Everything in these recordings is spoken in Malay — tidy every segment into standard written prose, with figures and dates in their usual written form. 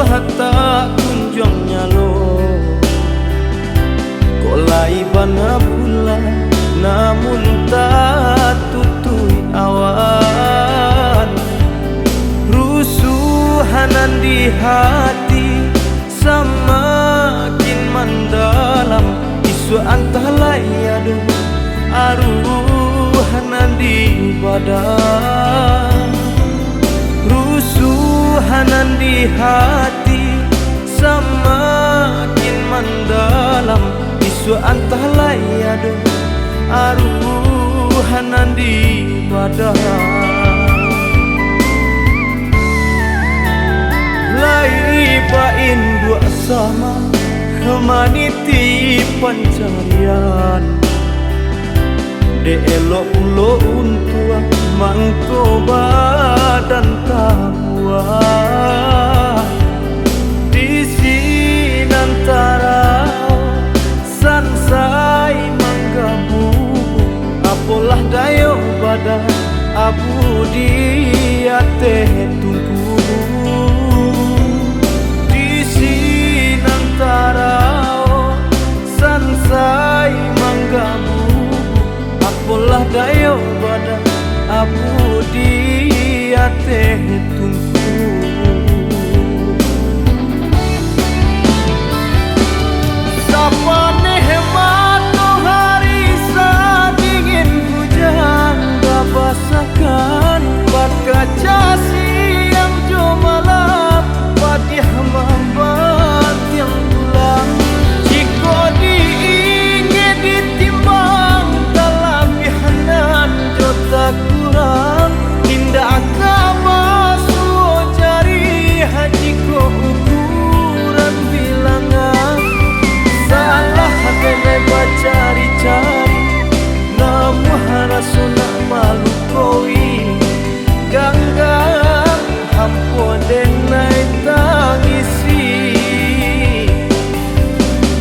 hatta kunjung nyalo kolai bana bulan namun tak tutui awan rusuhanan di hati semakin mendalam isu antah layadu aruhanan di badan rusuhanan di hati semakin mendalam isu antah layadu aruhanan di badan lai pain dua sama kemaniti pencarian de elok ulo untua mangko badan tabua di sinantara sansai manggabu apolah dayo badan abu dia teh tunggu di sinantara sansai manggabu apolah dayo badan abu dia teh tunggu sapane hemat hari sadingin hujan basakan bat kaca siang jumalam padih mambat yang pulang jika diingat ditimbang talabihanan jota kurang tindak kabasu jari haji ko ukuran bilangan salah kena bacari-cari namu harasuna malu koi ganggang hampun denai tangisi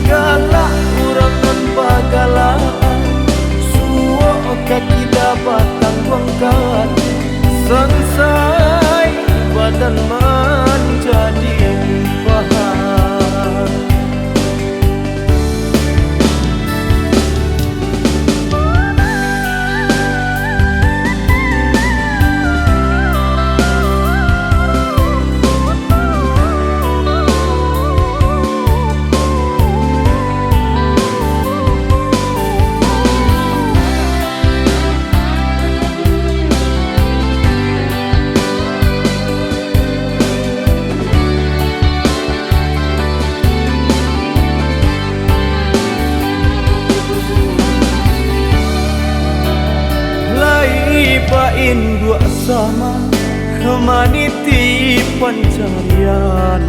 galak urangan bagalaan suo kaki dapat tangguangkan sansai badan menjadi bahan pain dua sama kemaniti pencarian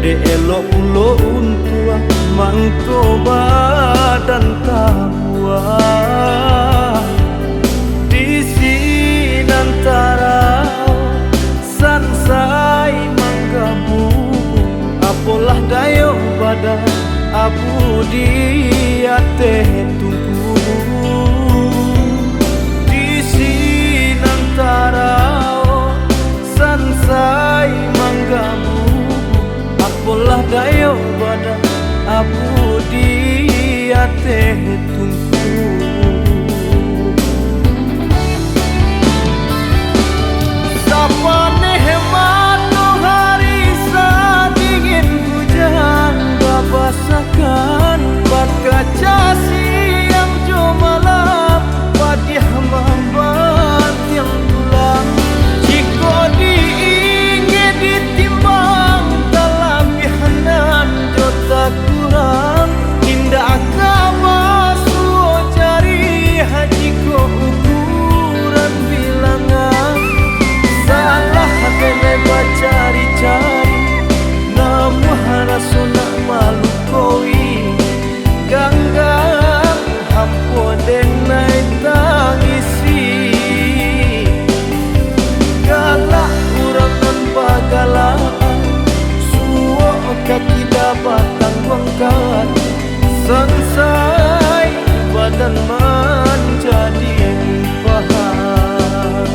de elok ulo untua mangko badan tabua di sinantara sansai manggabu apolah dayo badan abu dia teh tunggu tarau sansai manggabu apolah dayo badan abu dia teh tunggu sapane hemat hari sadingin hujan basakan bat kaca siang jumalam padih mambat yang pulang jika diingat ditimbang talabihanan jota kurang tindak kabasu jari haji ko ukuran bilangan salah kena bacari-cari namu harasuna malu koi ganggang hampun denai tangisi galak urangan bagalaan suo kaki dapat tangguangkan sansai badan menjadi bahan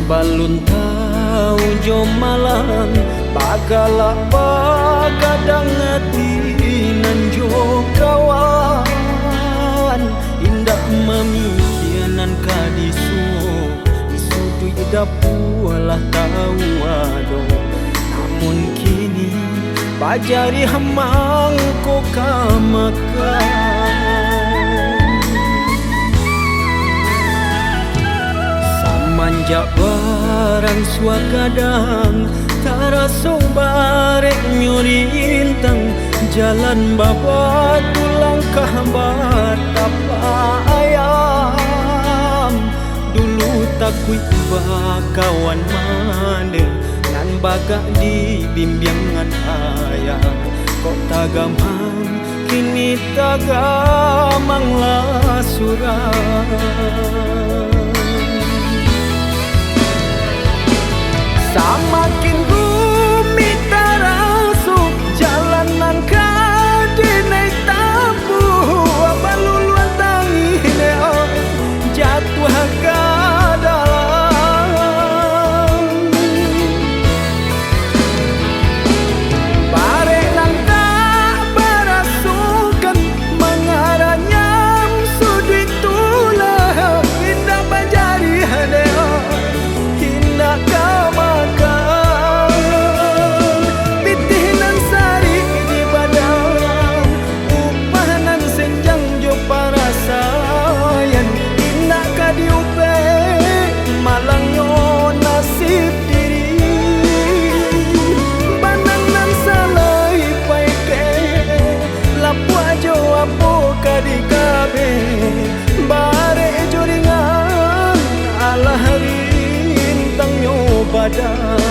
balun tahu jom malang bagala bagadang hati nan jo kawan indak mamikianan kadisu isudu idapu alah tahu ado namun kini bajari hamang ko kamakan manjak barang suagadang taraso barek nyuri intang jalan babat langkah batapa ayam dulu takui kawan mane nan bagak di bimbingan ayah kok tagamang kini tagamang lah surah samakin rumit tarasu jalanan kadinai tabu baluluan tangi neo jatuh ke dalam barek langka barasukan mengaranyam sudut tulah indah bajari neo indah kama badan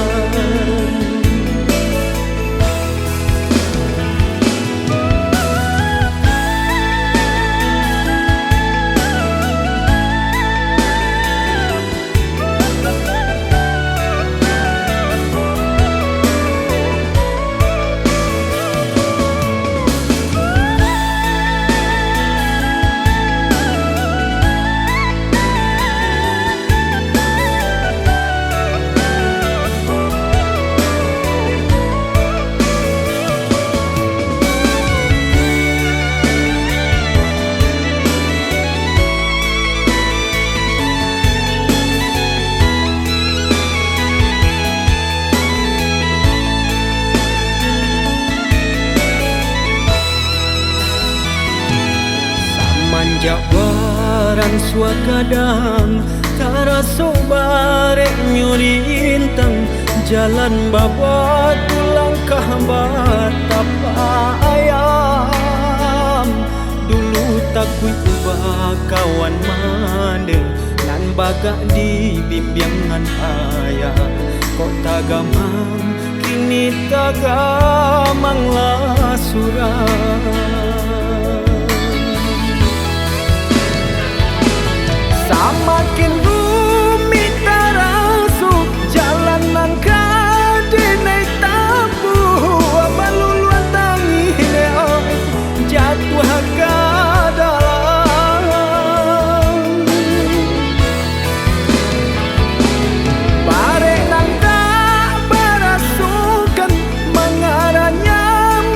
jabaran suagadang taraso barek nyuri intang jalan babat langkah batapa ayam dulu takui kawan mane nan bagak di bimbingan ayah kok tagamang kini tagamang lah surah samakin rumit tarasu jalanan kadinai tabu baluluan tangi neo jatuh ke dalam barek langka barasukan mengaranyam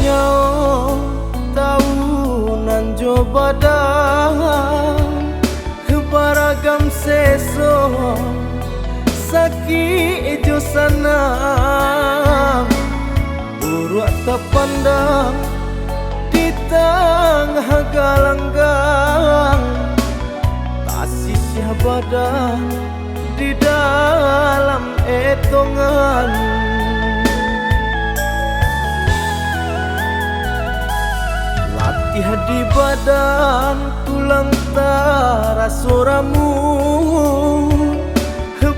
nyao tahunan jo badan baragam seso sakit jo sanam urut terpandang di tengah galanggang tak sisih badan di dalam etongan. Latih di badan tulang tarasuramu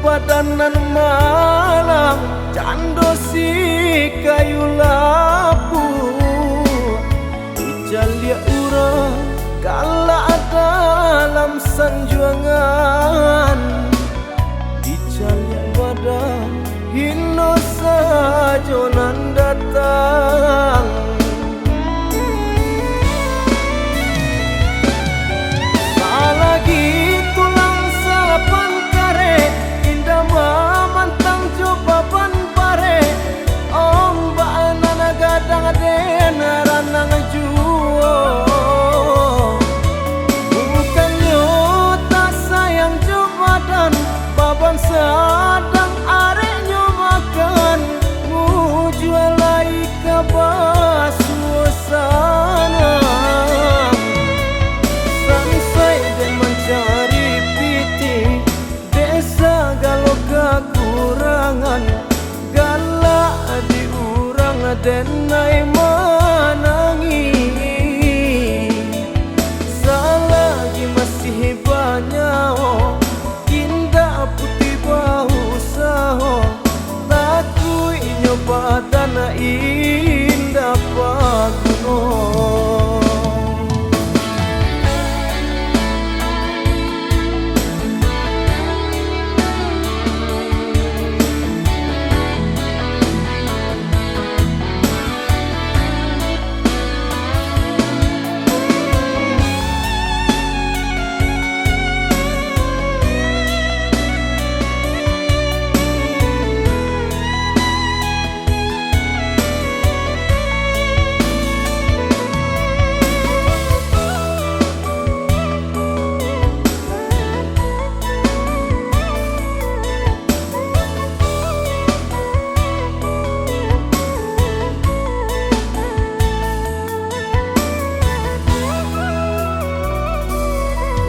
badanan malam candosi kayu lapu ijalia urang galak dalam sanjuangan ijalia badan hino sajo nan datang. Lagi tulang salapan kare indah mamantang coba pare ombak nana gadang dena ranang juo bukannya tak sayang cobadan baban sadang areknya makan mujualai kabar suasana kekurangan galak diurang denai menangi selagi masih banyak indah putih bau saho takui nyoba tanah indah paguno.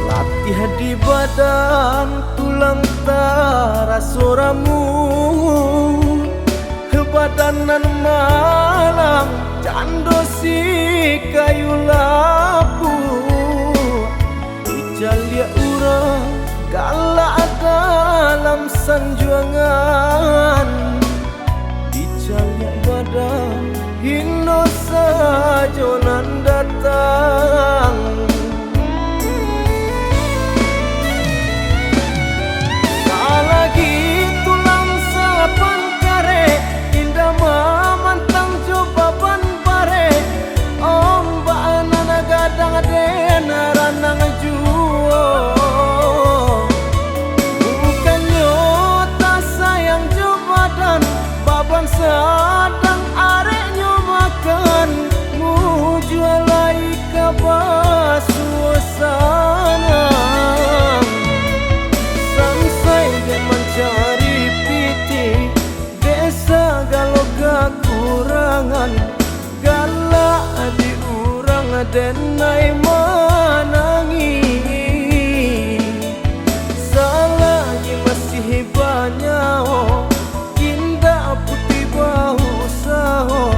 Latih di badan tulang tarasuramu badanan malam candosi kayu lapu ijalia urang galak dalam sanjuangan ijalia badan hino sajo nan datang. Lagi tulang salapan kare indah mamantang coba pare ombak nana gadang dena ranang juo bukannya tak sayang cobadan baban sadang areknya makan mujualai kabar suasana mencari piti desa galau kekurangan galak diurang denai menangi selagi masih banyak indah putih bau saho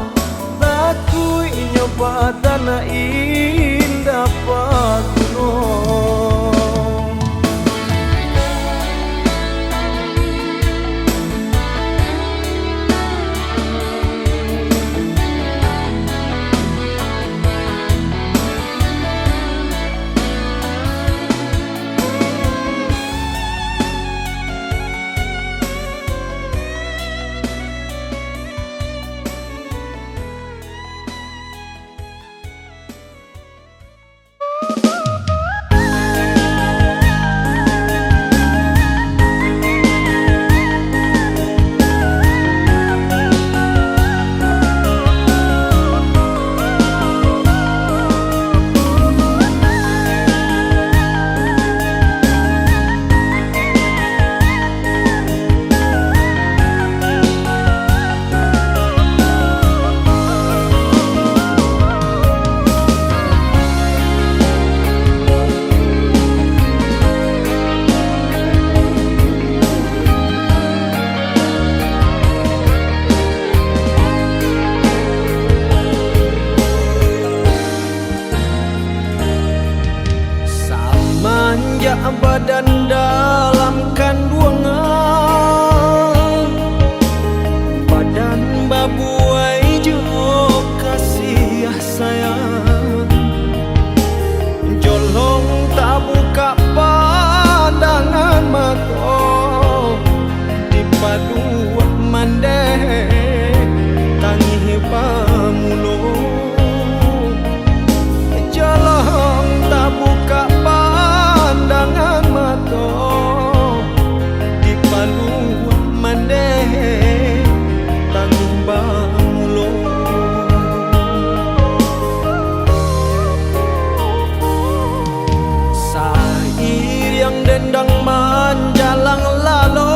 takui nyoba tanah indah paguno. badan dalam kandungan, badan babuai jo kasih sayang. Jolong tak buka pandangan mata, dipadu mandeh tangi pamulung. Jolong tak buka pandangan mata, dipadu mandeh tangi pamulung. Sair yang dendang menjalang lalu,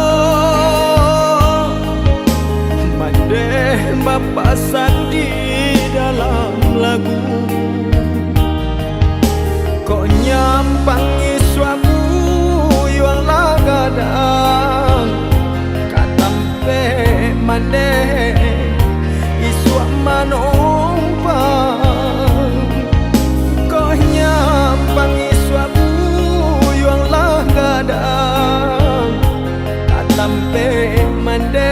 Bapak Sandi dalam lagu. Kok nyampangi suamu yang lagadang, katampe mane iswa manompang. Kok nyampangi suamu yang lagadang, katampe mane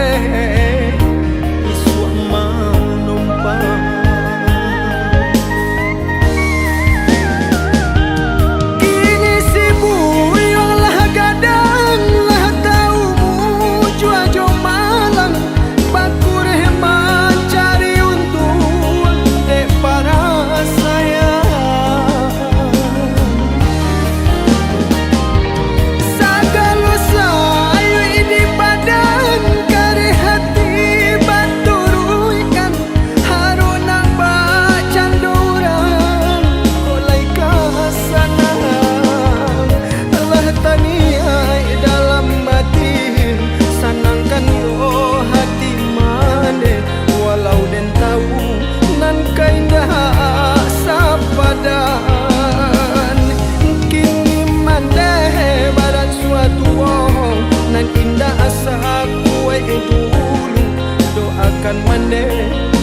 doakan mande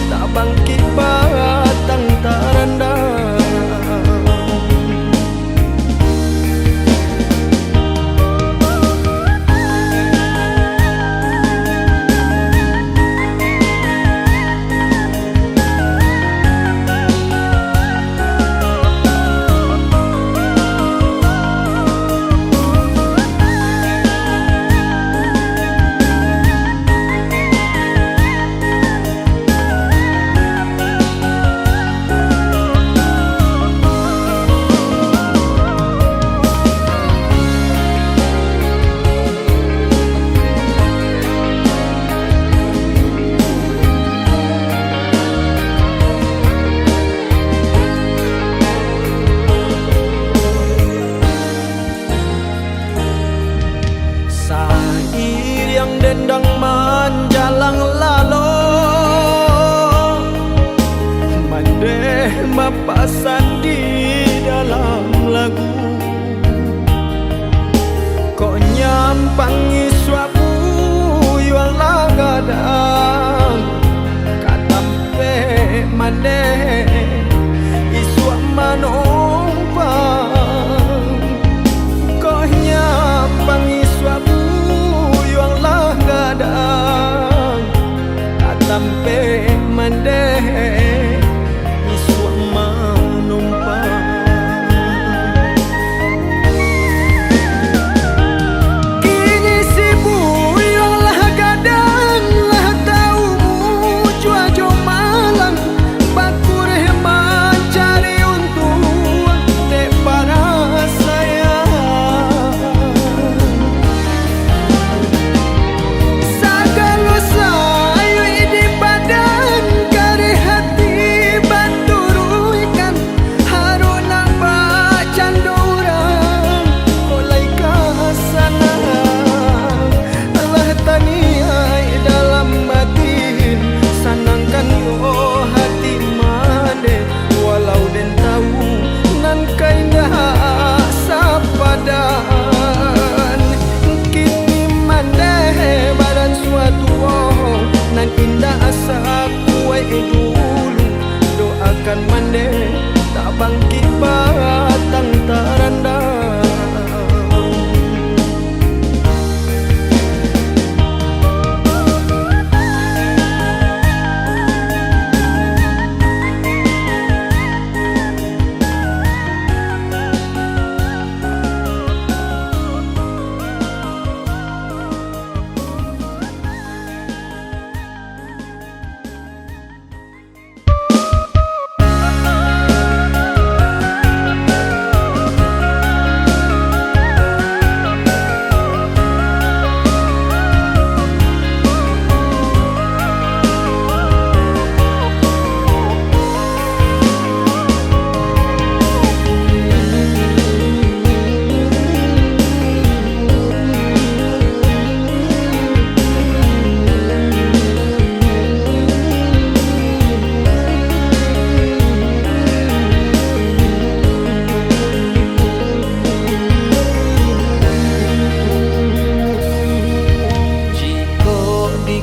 tak bangkit batang tarandang. Sair yang dendang menjalang lalu, mandeh Bapak Sandi dalam lagu. Kok nyampangi suamu yang lagadang, katampe mandeh iswa manompang. Kok nyampangi suamu yang lagadang, katampe mandeh iswa manompang. Kini sibu yang lagadang, lah taumu jua jo malang, baku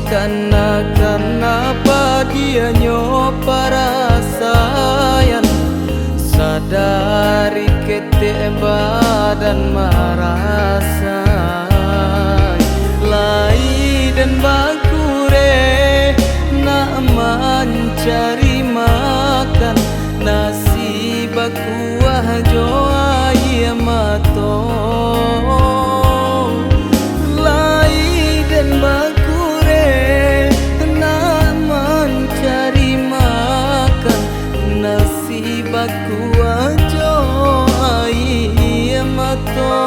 Kenapa dia para sayang sadari ketek badan marasai lai dan bakure nak mencari makan nasi bakuah joa ia mato lai dan bakure nak mencari makan nasi bakuah joa ia mato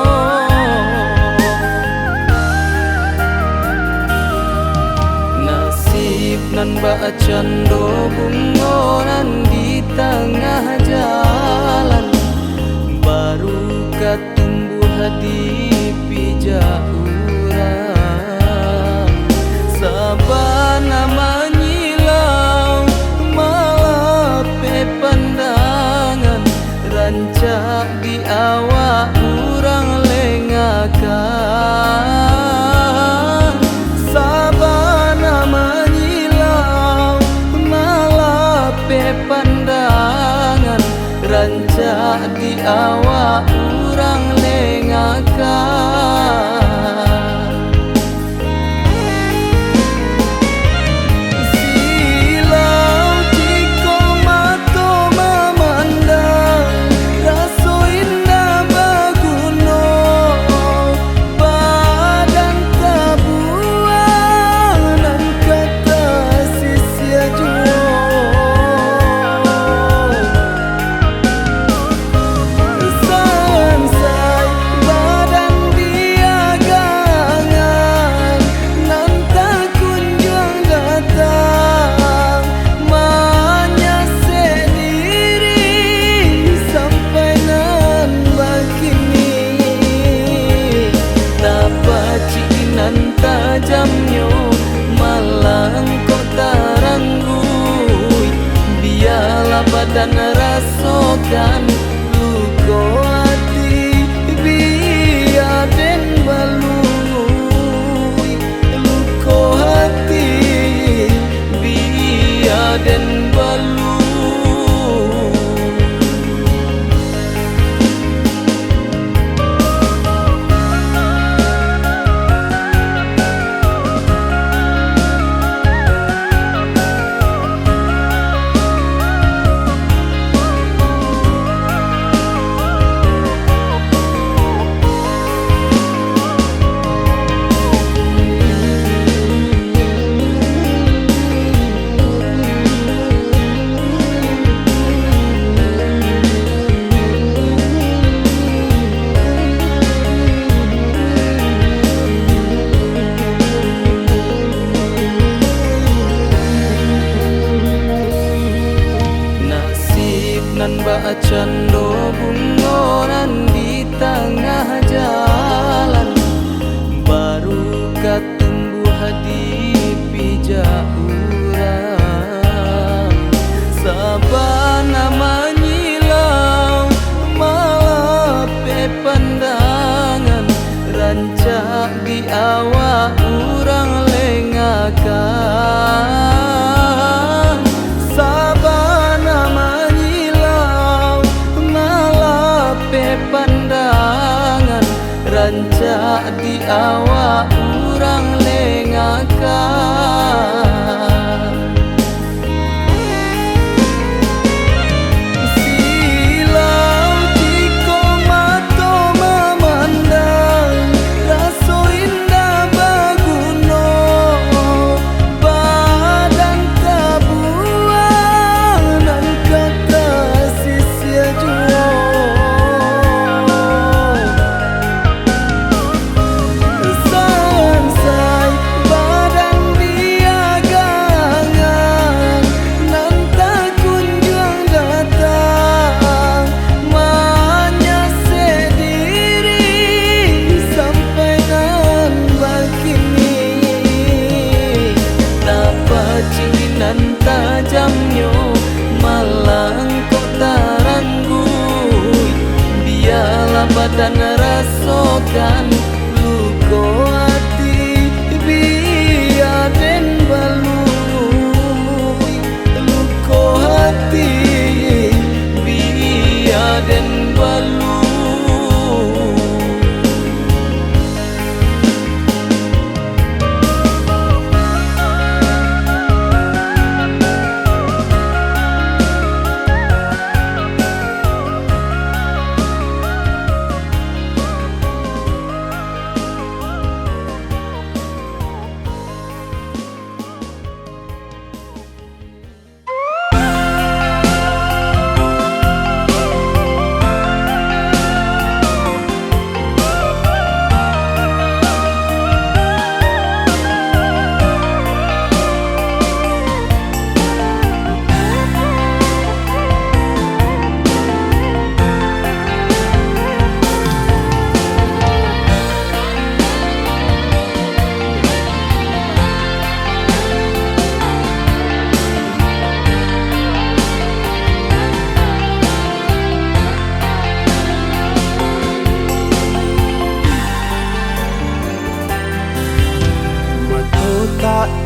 nan bacando bungonan di tengah jalan baru katumbuh di pijak urang sabana menyilau malape pandangan rancak di awak urang lengakan sabana pandangan rancak di awak urang lengakan silau jiko mato memandang raso indah baguno badan tabuan dan kata sisia jua tajamnya malang kok taranggui biarlah badan rasakan luka hati biar den balui luka hati biar den balui nan bacando bungonan di tengah jalan baru katumbuh di pijak urang sabana menyilau malape pandangan rancak di awak urang lengakan sabana pandangan rancak di awak urang lengakan silau jiko mato memandang raso indah baguno badan tabuan dan kata sisia jua tajamnya malang kok taranggui biarlah badan rasakan luka hati biar den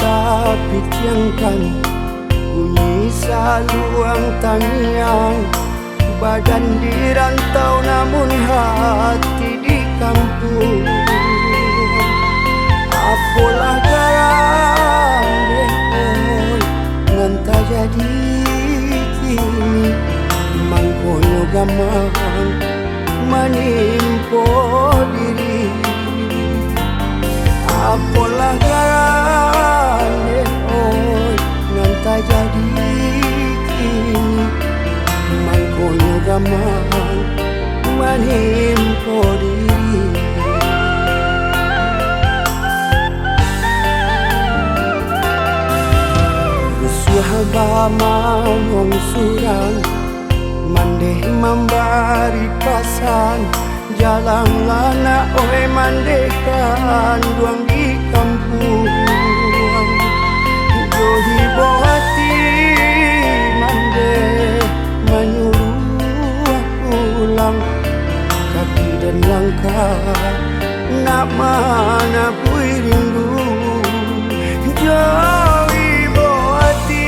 tapi tiangkan bunyi saluang tangis. Badan di rantau namun hati di kampung. Apalah garang nganta jadi kini mangkono gamang menimpo diri. Apalah garang nganta jadi kini mangkono gamang menimpo diri. Suhabama surang mandeh membari pasan jalan lana oi mandekan duang di kampung. Johi bohati mandeh menyuruh pulang kaki dan langkah nak mana pui rindu. Johi bohati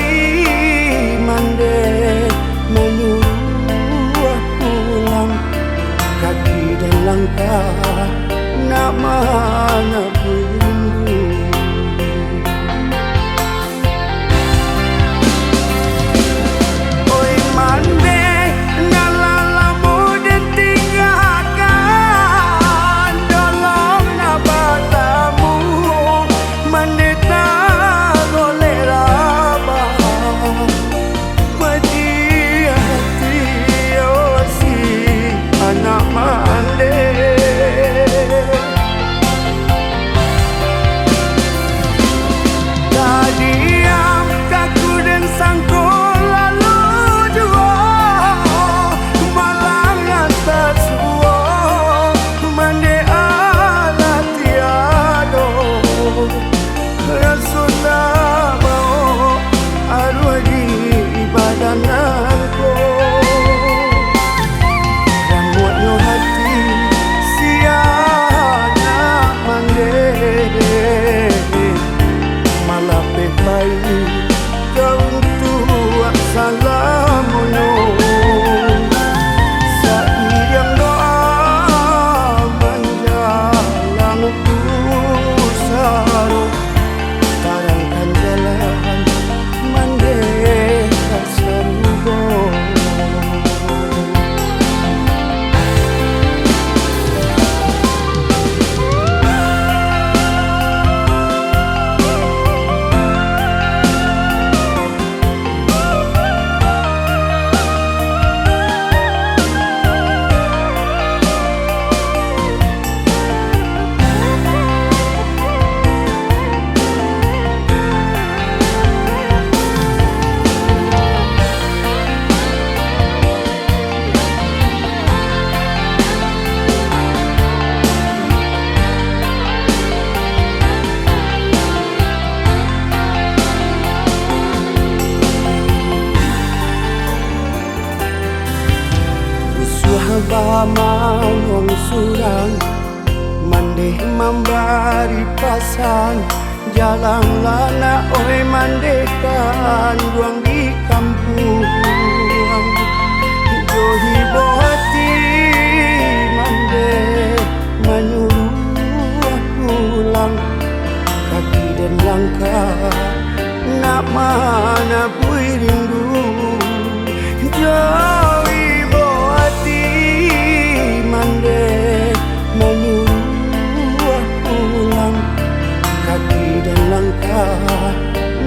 mandeh menyuruh pulang kaki dan langkah nak mana pui rindu. Oi mandeh ngalalamu dan tinggalkan dolong nak batamu mandeh tak boleh rabah mati hati osi anak mandeh. Diam kaku dan sangkul lalu jua malang atas suo mande ala tiado rasulah mau arwah di badananku. Rambutnya hati siana mandeh malah pepai kau tua salamuno. Sairang doa menjalang pusaro tarangkan jalan mandeh kasarubo. Suhabama surang mandeh membari pasan jalan lana oi mandekan duang di kampung. Johi bohati mandeh menyuruh pulang kaki dan langkah nak mana pui rindu. Johi bohati mandeh menyuruh pulang kaki dan langkah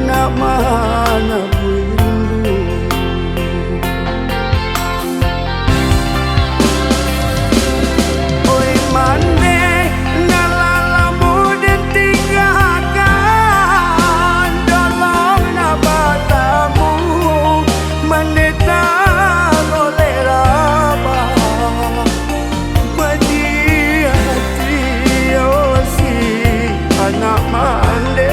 nak mana pui rindu. Oi mandeh ngalalamu dan tinggalkan dolong nak batamu mandeh tak boleh rabah mati hati osi anak mandeh.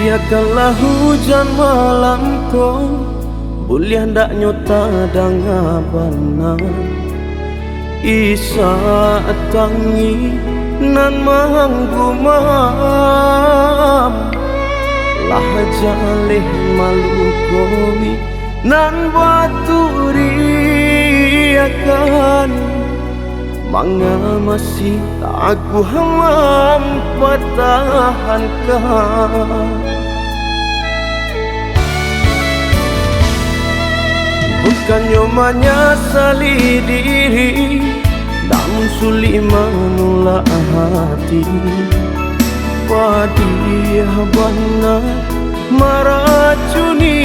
Biarkanlah hujan malam ko boleh ndak nyota dangabanan Isa tangi nan manggumam lah jaleh malu kowi nan baturi akan mangamasi aku hamam patahankan bukan menyesali diri namun sulit menolak hati Wadiah bana meracuni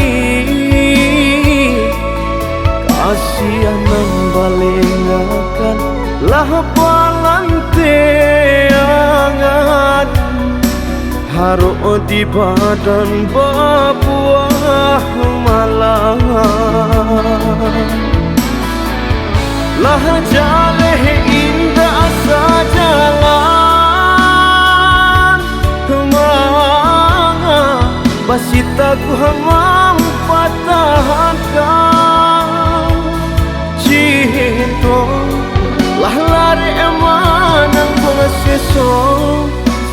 kasihan membalengakan lah palanteangan haruk di badan berbuah malam lah jaleh indah sajalan kemana basitaku hamam patahankan cinta lah lari emanang pengeseso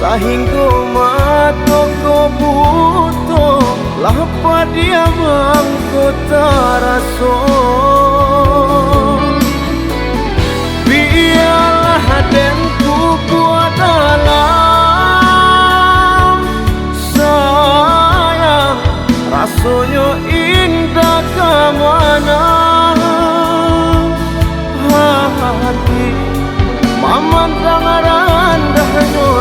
sehingga matong ko butuh lah padiamang ko taraso biarlah denku buat dalam sayang rasanya indah kemana hati mamandang rendah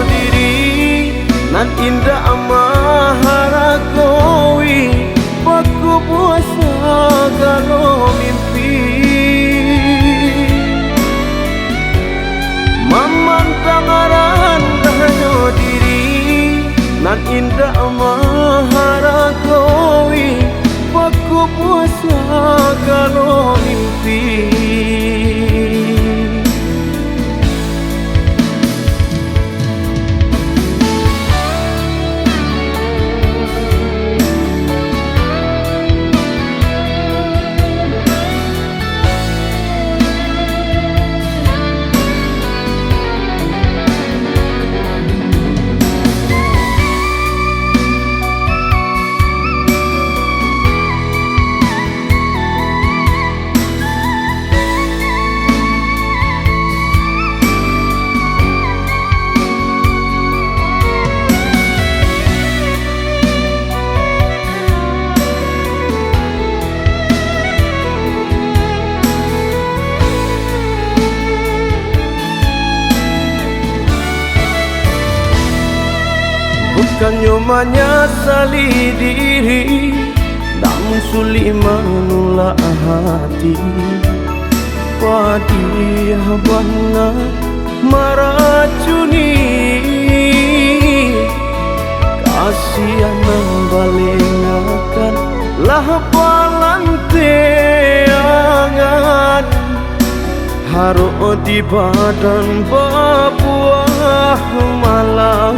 diri nan indah maharakowi paku puasa kalau mimpi mamandang rendah diri nan indah maharakowi paku puasa kalau mimpi bukannya menyesali diri namun sulit menolak hati Wadiah bana meracuni kasihan membalengakan lah palanteangan haruk di badan berbuah malam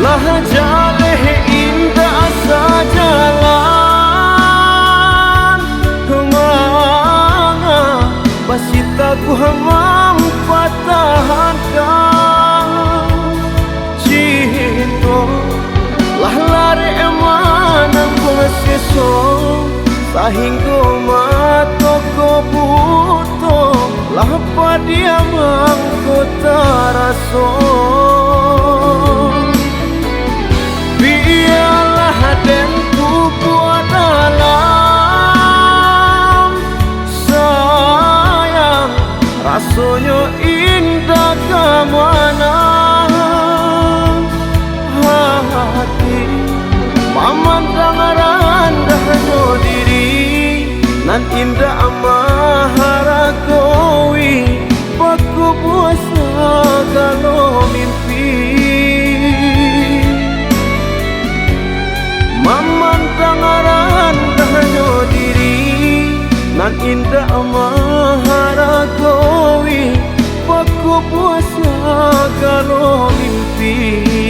lah jaleh indah sajalan kemana basitaku hamam patahankan cinta lah lari emanang pengeseso sehingga matoko butuh lah padiamang ko taraso biarlah denku buat dalam sayang rasanya indah kemana hati mamandang rendah diri nan indah maharakowi paku puasa kalau mimpi mamandang rendah diri nan indah maharakowi paku puasa kalau mimpi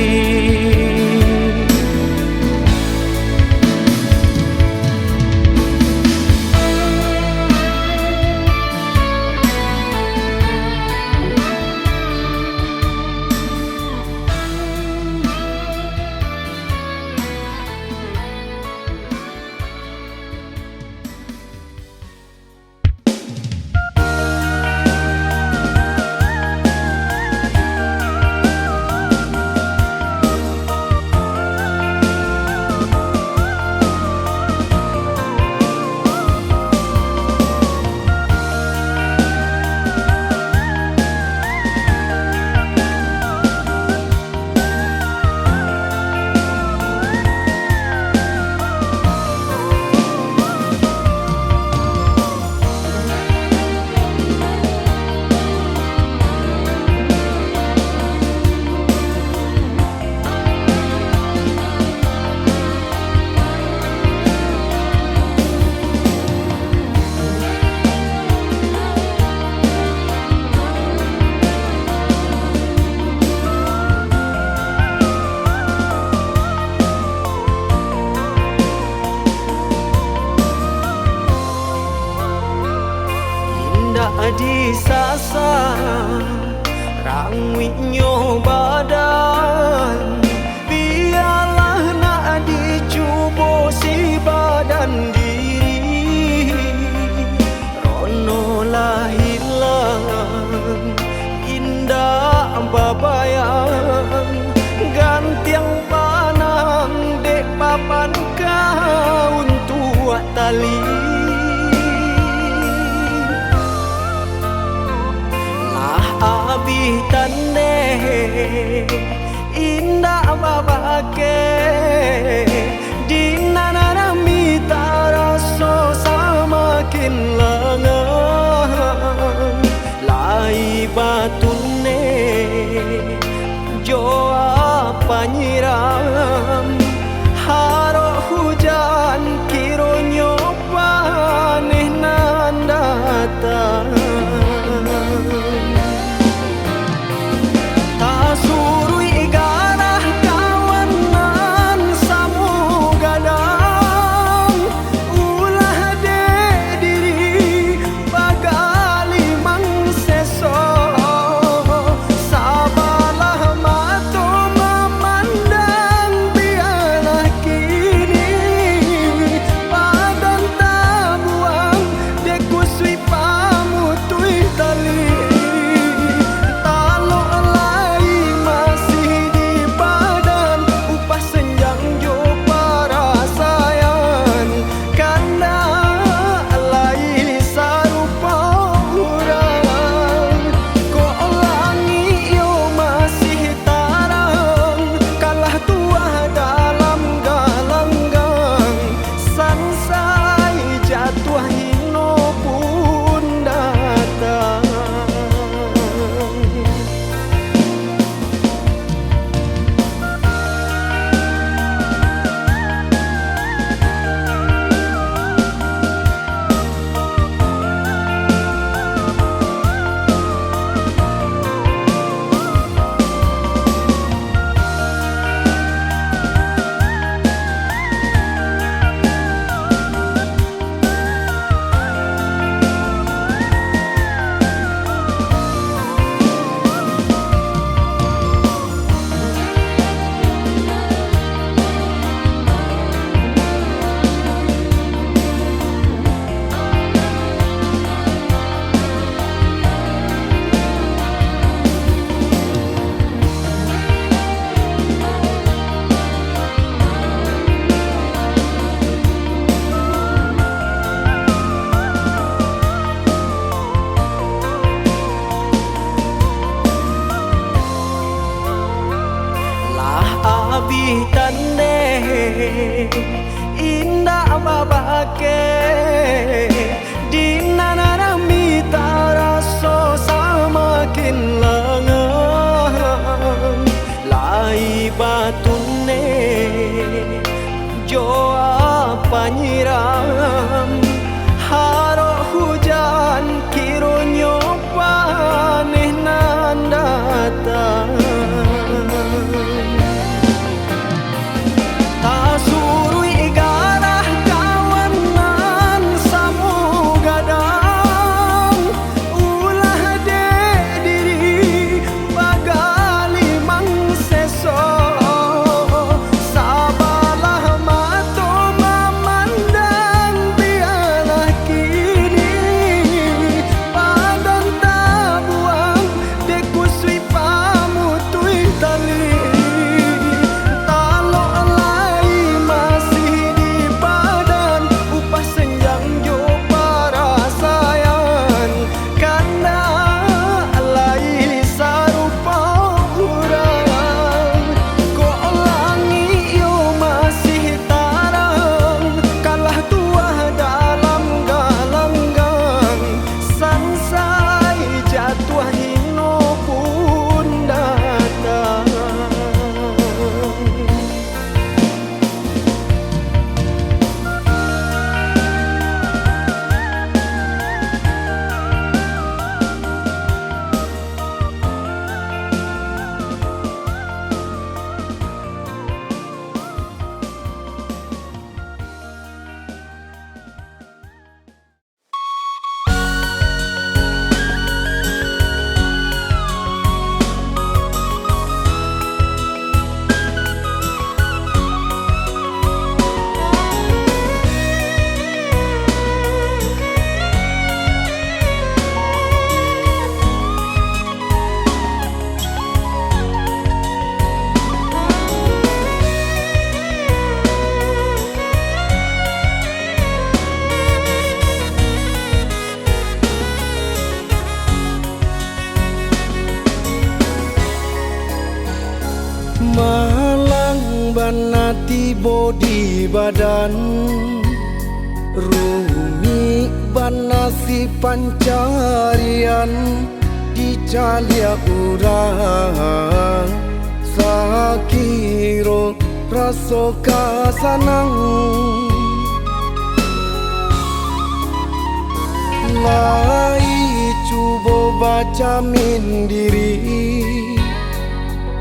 muinyo badan, biarlah nak dicubo si badan diri. Rono lah hilang indah babayan, gantiang panang dek papan kaun tua tali. Abi tande indah babake di nanarami taraso samakin lengan. Lai batune jo apa nyiram, haro hujan kironyo paneh nan datang. Abi tande indah babake di nanarami taraso samakin lengan. Lai batune jo apa nyiram, haro hujan kironyo paneh nan datang. Surui garah kawanan samu gada, tiba di badan Rumi banasi pancarian Dicalia urang Sakiro raso kasanang Lai cuba baca mindiri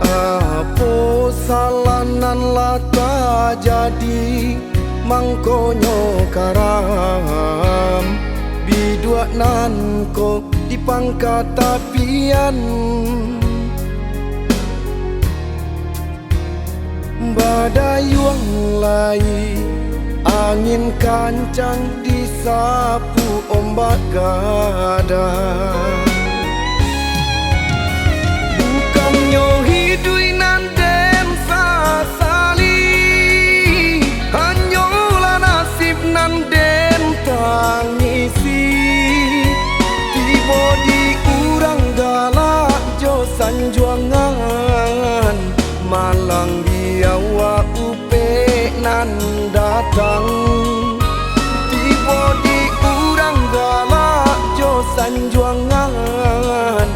Apo salanan lata jadi Mangkonyo karam Biduak nan ko di pangkat tapian Badai yang lai Angin kancang disapu ombak gadang Bukannya hidui nan den sasali Hanyalah nasib nan den tangisi Tiba di urang galak jo sanjuangan Malang diawa upe nan datang Tiba di urang galak jo sanjuangan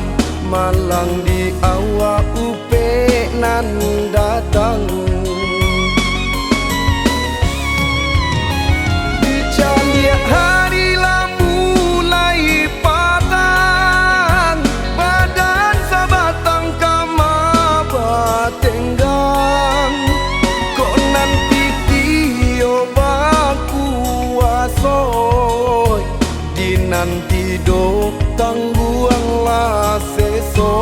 Malang diawa upe nan datang Dicalia hari lah mulai patang Badan sabatang kama batenggang Konan pitio baku asoy Dinanti do tangguang lah seso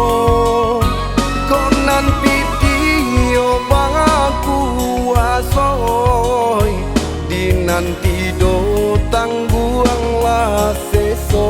Konan pitio baku asoy Dinanti do tangguang lah seso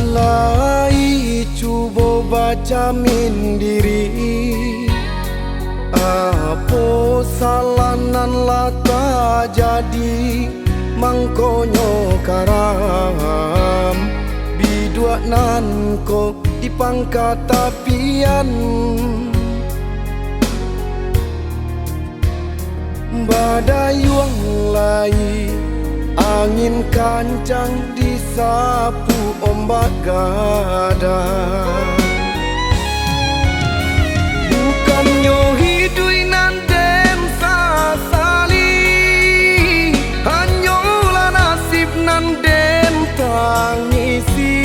Lai cuba baca mindiri Apo salanan lata jadi Mangkonyo karam Biduak nan ko di pangkat tapian Badai yang lai Angin kancang disapu ombak gadang Bukannya hidui nan den sasali Hanyalah nasib nan den tangisi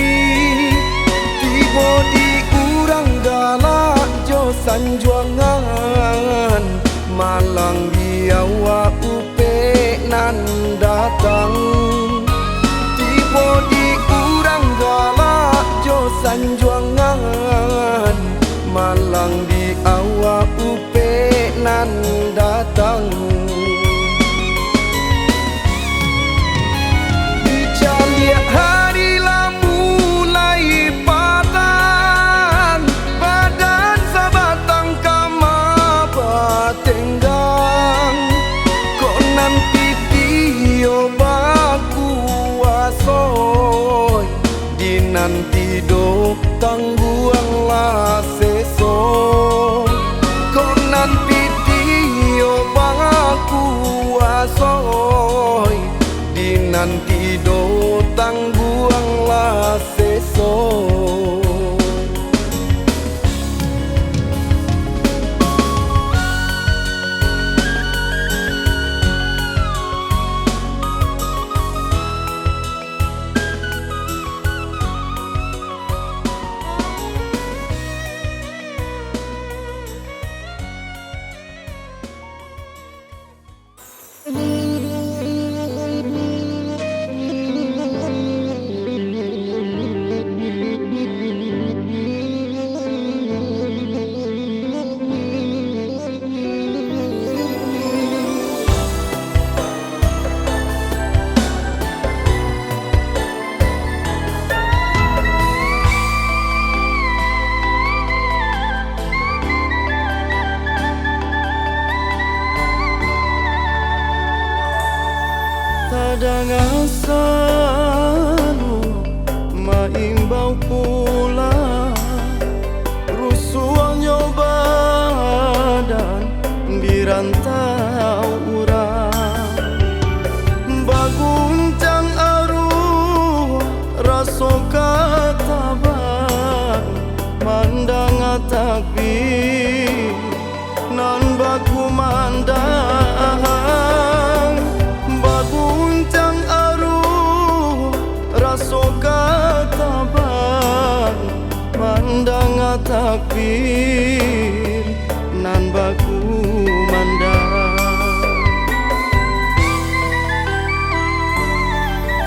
Tiba di urang galak jo sanjuangan Malang diawa upe nan datang Tiba di urang galak jo sanjuangan Malang diawa upe nan datang Dicalia hari lah mulai patang Badan sabatang kama batenggang Konan pitio baku asoy Dinanti do tangguang lah seso Konan pitio baku asoy Dinanti do tangguang lah seso Pandangan selalu maimbau pula, rusuhnya badan di rantau urang. Baguncang aruh raso kataban, mandang takbir nan baku mandang. Baguncang aruh raso kataban, mandang takbir nan baku mandang.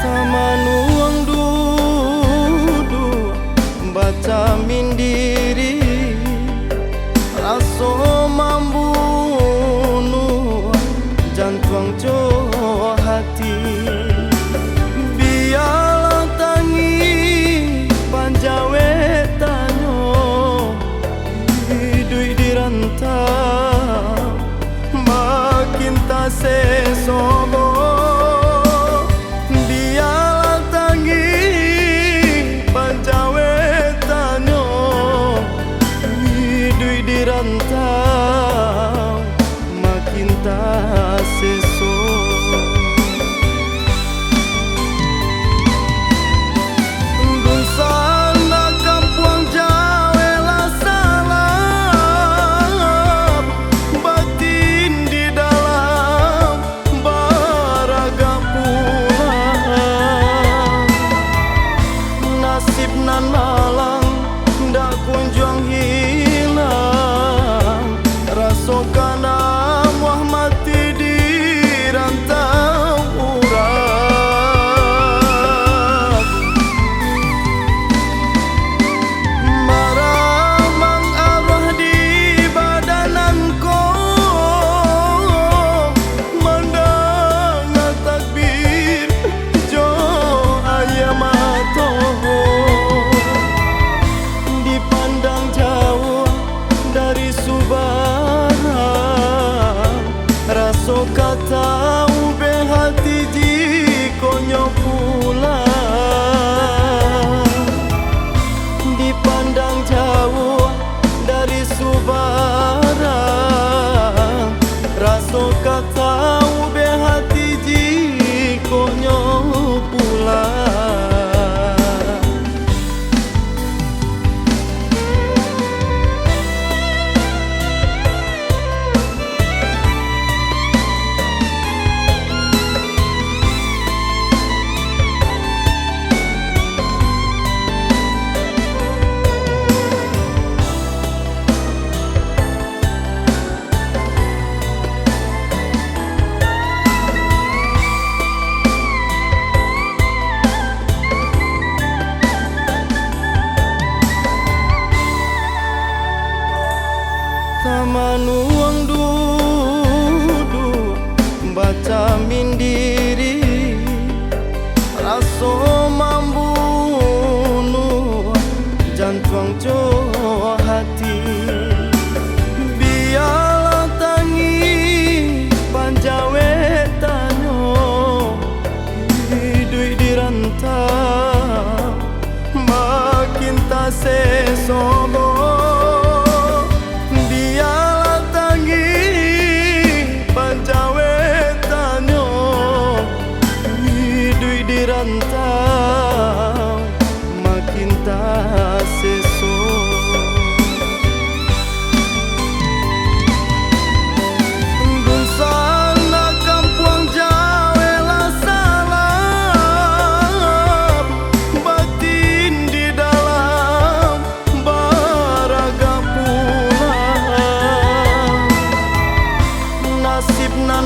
Taman uang duduk baca mindiri, raso membunuh jantung jo hati. Biarlah tangi panjawe tanyo, hidup di rantau makin tak sesobo. Biarlah tangi panjawe tanyo, hidup di rantau makin tak seso. Dusana kampung Jawa lah salam, batin di dalam baraga pulang. Nasib nan malang ndak kunjung hilang, rasokan amuah mati di rantau urang. Maramang arwah di badananku, mandang takbir jo ayamato. Dipandang jauh dari Subarang, raso kata ube hati jikonyo pulang. Dipandang jauh dari Subarang, raso kata ube hati jikonyo pulang. Taman uang duduk baca mindiri, raso membunuh jantung jo hati. Biarlah tangi panjawe tanyo, hidup di rantau makin tak sesobo. Biarlah tangi panjawe tanyo, hidup di rantau makin tak seso. Dusana kampung Jawa lah salam, batin di dalam baraga pulang. Nasib nan